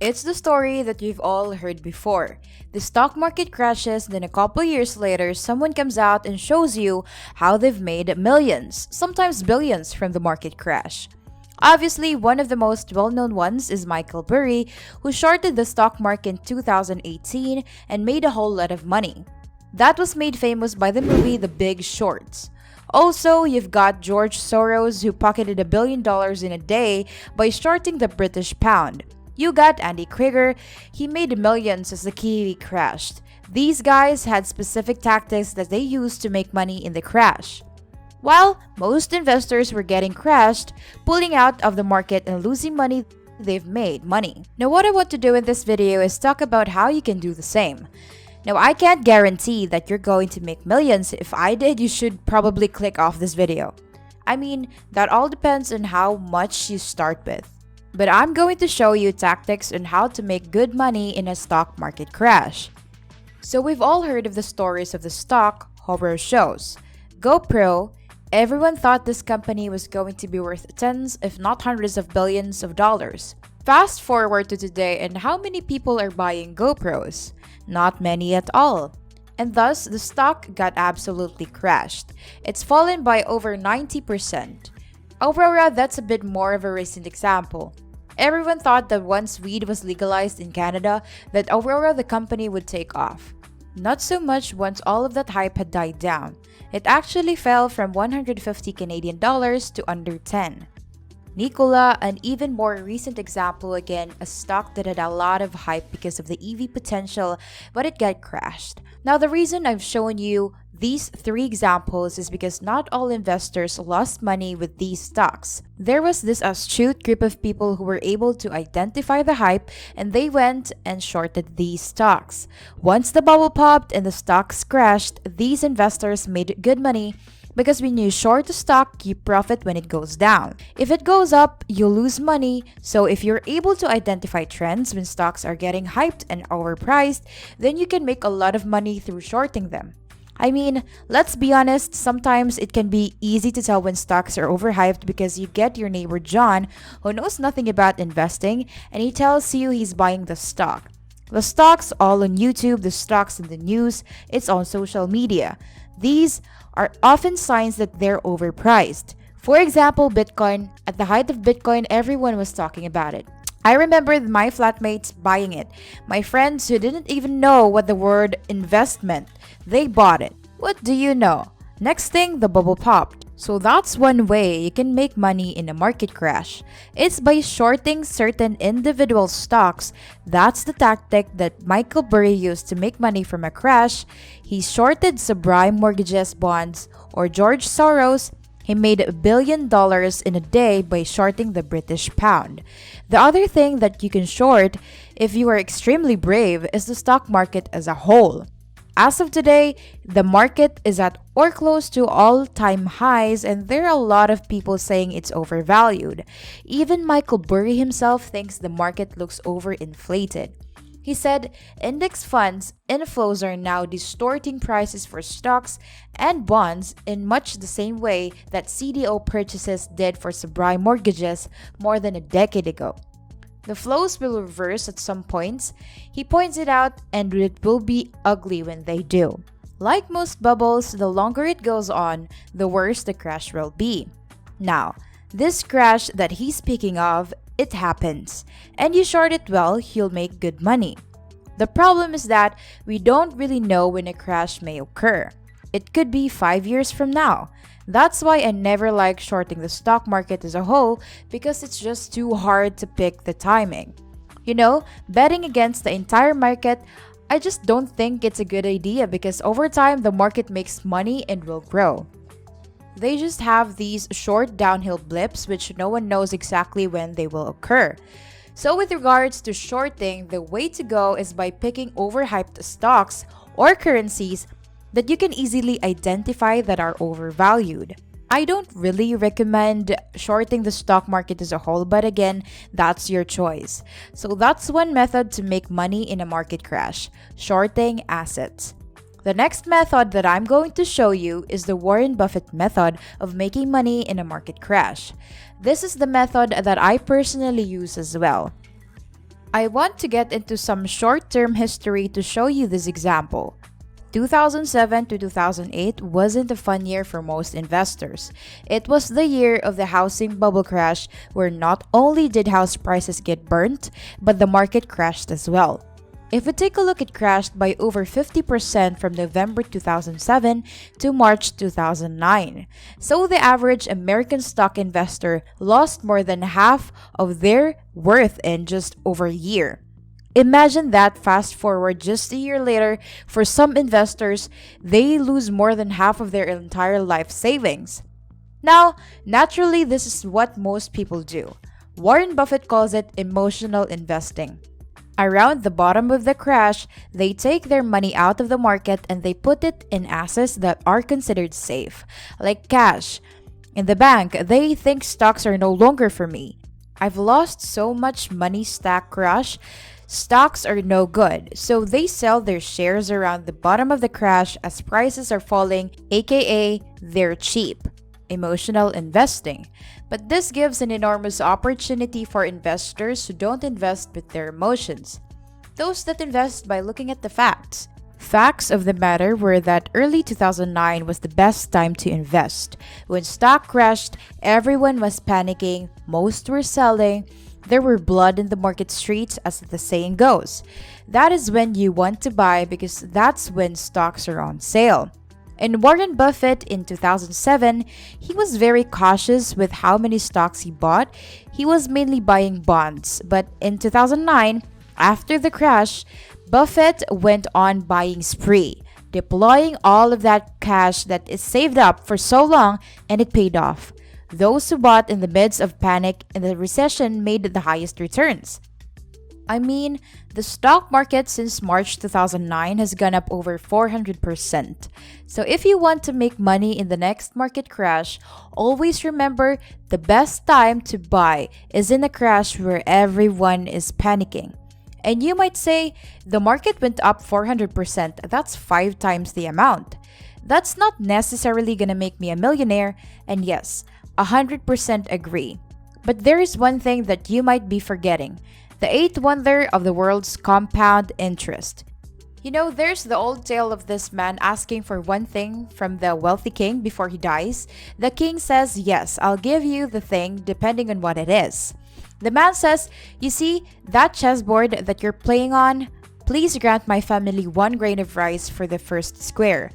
It's the story that we've all heard before. The stock market crashes, then a couple years later, someone comes out and shows you how they've made millions, sometimes billions, from the market crash. Obviously, one of the most well known ones is Michael Burry, who shorted the stock market in 2018 and made a whole lot of money. That was made famous by the movie The Big Short. Also, you've got George Soros, who pocketed $1 billion in a day by shorting the British pound. You got Andy Krieger, he made millions as the Kiwi crashed. These guys had specific tactics that they used to make money in the crash. While most investors were getting crashed, pulling out of the market and losing money, they've made money. Now, what I want to do in this video is talk about how you can do the same. Now, I can't guarantee that you're going to make millions. If I did, you should probably click off this video. I mean, that all depends on how much you start with. But I'm going to show you tactics on how to make good money in a stock market crash. So we've all heard of the stories of the stock horror shows. GoPro, everyone thought this company was going to be worth tens, if not hundreds of billions of dollars. Fast forward to today, and how many people are buying GoPros? Not many at all. And thus, the stock got absolutely crashed. It's fallen by over 90%. Aurora, that's a bit more of a recent example. Everyone thought that once weed was legalized in Canada, that Aurora the company would take off. Not so much once all of that hype had died down. It actually fell from 150 Canadian dollars to under 10. Nikola, an even more recent example, again, a stock that had a lot of hype because of the EV potential, but it got crashed. Now, the reason I've shown you these three examples is because not all investors lost money with these stocks. There was this astute group of people who were able to identify the hype, and they went and shorted these stocks. Once the bubble popped and the stocks crashed, these investors made good money, because when you short a stock, you profit when it goes down. If it goes up, you lose money. So if you're able to identify trends when stocks are getting hyped and overpriced, then you can make a lot of money through shorting them. I mean, let's be honest, sometimes it can be easy to tell when stocks are overhyped because you get your neighbor John, who knows nothing about investing, and he tells you he's buying the stock. The stocks all on YouTube, the stocks in the news, it's on social media. These are often signs that they're overpriced. For example, Bitcoin. At the height of Bitcoin, everyone was talking about it. I remember my flatmates buying it. My friends who didn't even know what the word invest meant, they bought it. What do you know? Next thing, the bubble popped. So that's one way you can make money in a market crash. It's by shorting certain individual stocks. That's the tactic that Michael Burry used to make money from a crash. He shorted subprime mortgages bonds, or George Soros. He made $1 billion in a day by shorting the British pound. The other thing that you can short, if you are extremely brave, is the stock market as a whole. As of today, the market is at or close to all-time highs, and there are a lot of people saying it's overvalued. Even Michael Burry himself thinks the market looks overinflated. He said index funds inflows are now distorting prices for stocks and bonds in much the same way that CDO purchases did for subprime mortgages more than a decade ago. The flows will reverse at some points, he points it out, and it will be ugly when they do. Like most bubbles, the longer it goes on, the worse the crash will be. Now, this crash that he's speaking of, it happens, and you short it well, you'll make good money. The problem is that we don't really know when a crash may occur. It could be 5 years from now. That's why I never like shorting the stock market as a whole, because it's just too hard to pick the timing. You know, betting against the entire market, I just don't think it's a good idea because over time the market makes money and will grow. They just have these short downhill blips which no one knows exactly when they will occur. So with regards to shorting, the way to go is by picking overhyped stocks or currencies that you can easily identify that are overvalued. I don't really recommend shorting the stock market as a whole, but again, that's your choice. So that's one method to make money in a market crash, shorting assets. The next method that I'm going to show you is the Warren Buffett method of making money in a market crash. This is the method that I personally use as well. I want to get into some short-term history to show you this example. 2007 to 2008 wasn't a fun year for most investors. It was the year of the housing bubble crash where not only did house prices get burnt, but the market crashed as well. If we take a look, it crashed by over 50% from November 2007 to March 2009. So the average American stock investor lost more than half of their worth in just over a year. Imagine that fast forward just a year later, for some investors, they lose more than half of their entire life savings. Now, naturally, this is what most people do. Warren Buffett calls it emotional investing. Around the bottom of the crash, they take their money out of the market and they put it in assets that are considered safe, like cash. In the bank, they think stocks are no longer for me. I've lost so much money, stock crash. Stocks are no good, so they sell their shares around the bottom of the crash as prices are falling, aka they're cheap. Emotional investing. But this gives an enormous opportunity for investors who don't invest with their emotions. Those that invest by looking at the facts. Facts of the matter were that early 2009 was the best time to invest. When stock crashed, everyone was panicking, most were selling, there were blood in the market streets, as the saying goes. That is when you want to buy because that's when stocks are on sale. And Warren Buffett in 2007, he was very cautious with how many stocks he bought. He was mainly buying bonds. But in 2009, after the crash, Buffett went on buying spree, deploying all of that cash that is saved up for so long, and it paid off. Those who bought in the midst of panic in the recession made the highest returns. I mean, the stock market since March 2009 has gone up over 400%. So if you want to make money in the next market crash, always remember the best time to buy is in a crash where everyone is panicking. And you might say, the market went up 400%, that's 5 times the amount. That's not necessarily gonna make me a millionaire, and yes, 100% agree. But there is one thing that you might be forgetting. The eighth wonder of the world's compound interest. You know, there's the old tale of this man asking for one thing from the wealthy king before he dies. The king says, yes, I'll give you the thing depending on what it is. The man says, you see, that chessboard that you're playing on, please grant my family 1 grain of rice for the first square,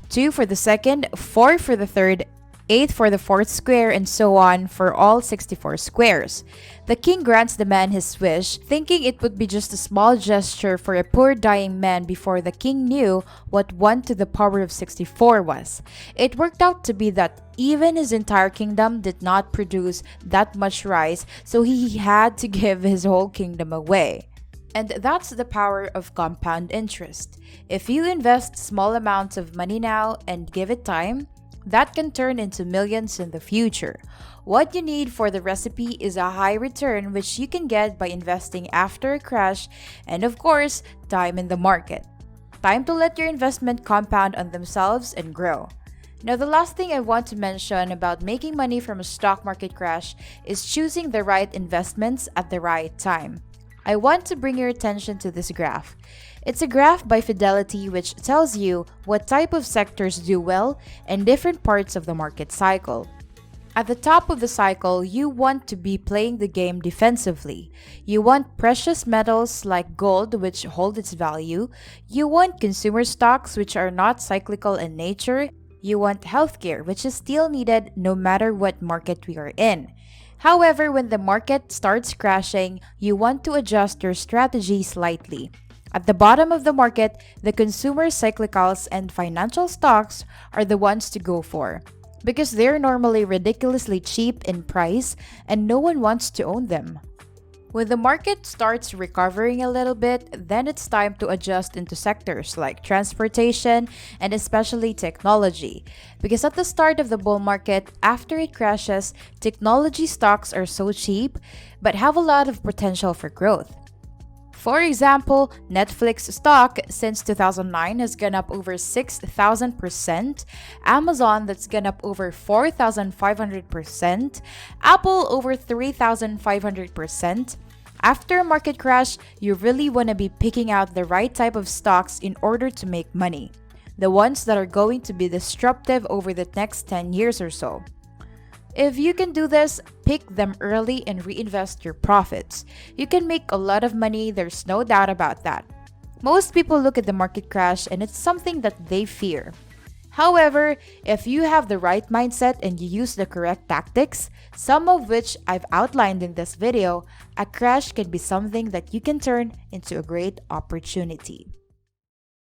2 for the second, 4 for the third, 8 for the fourth square, and so on for all 64 squares. The king grants the man his wish, thinking it would be just a small gesture for a poor dying man before the king knew what 1 to the power of 64 was. It worked out to be that even his entire kingdom did not produce that much rice, so he had to give his whole kingdom away. And that's the power of compound interest. If you invest small amounts of money now and give it time, that can turn into millions in the future. What you need for the recipe is a high return, which you can get by investing after a crash, and of course, time in the market. Time to let your investment compound on themselves and grow. Now, the last thing I want to mention about making money from a stock market crash is choosing the right investments at the right time. I want to bring your attention to this graph. It's a graph by Fidelity which tells you what type of sectors do well in different parts of the market cycle. At the top of the cycle, you want to be playing the game defensively. You want precious metals like gold, which hold its value. You want consumer stocks, which are not cyclical in nature. You want healthcare, which is still needed no matter what market we are in. However, when the market starts crashing, you want to adjust your strategy slightly. At the bottom of the market, the consumer cyclicals and financial stocks are the ones to go for, because they're normally ridiculously cheap in price and no one wants to own them. When the market starts recovering a little bit, then it's time to adjust into sectors like transportation and especially technology. Because at the start of the bull market, after it crashes, technology stocks are so cheap but have a lot of potential for growth. For example, Netflix stock since 2009 has gone up over 6,000%, Amazon that's gone up over 4,500%, Apple over 3,500%, After a market crash, you really want to be picking out the right type of stocks in order to make money, the ones that are going to be disruptive over the next 10 years or so. If you can do this, pick them early and reinvest your profits. You can make a lot of money, there's no doubt about that. Most people look at the market crash and it's something that they fear. However, if you have the right mindset and you use the correct tactics, some of which I've outlined in this video, a crash can be something that you can turn into a great opportunity.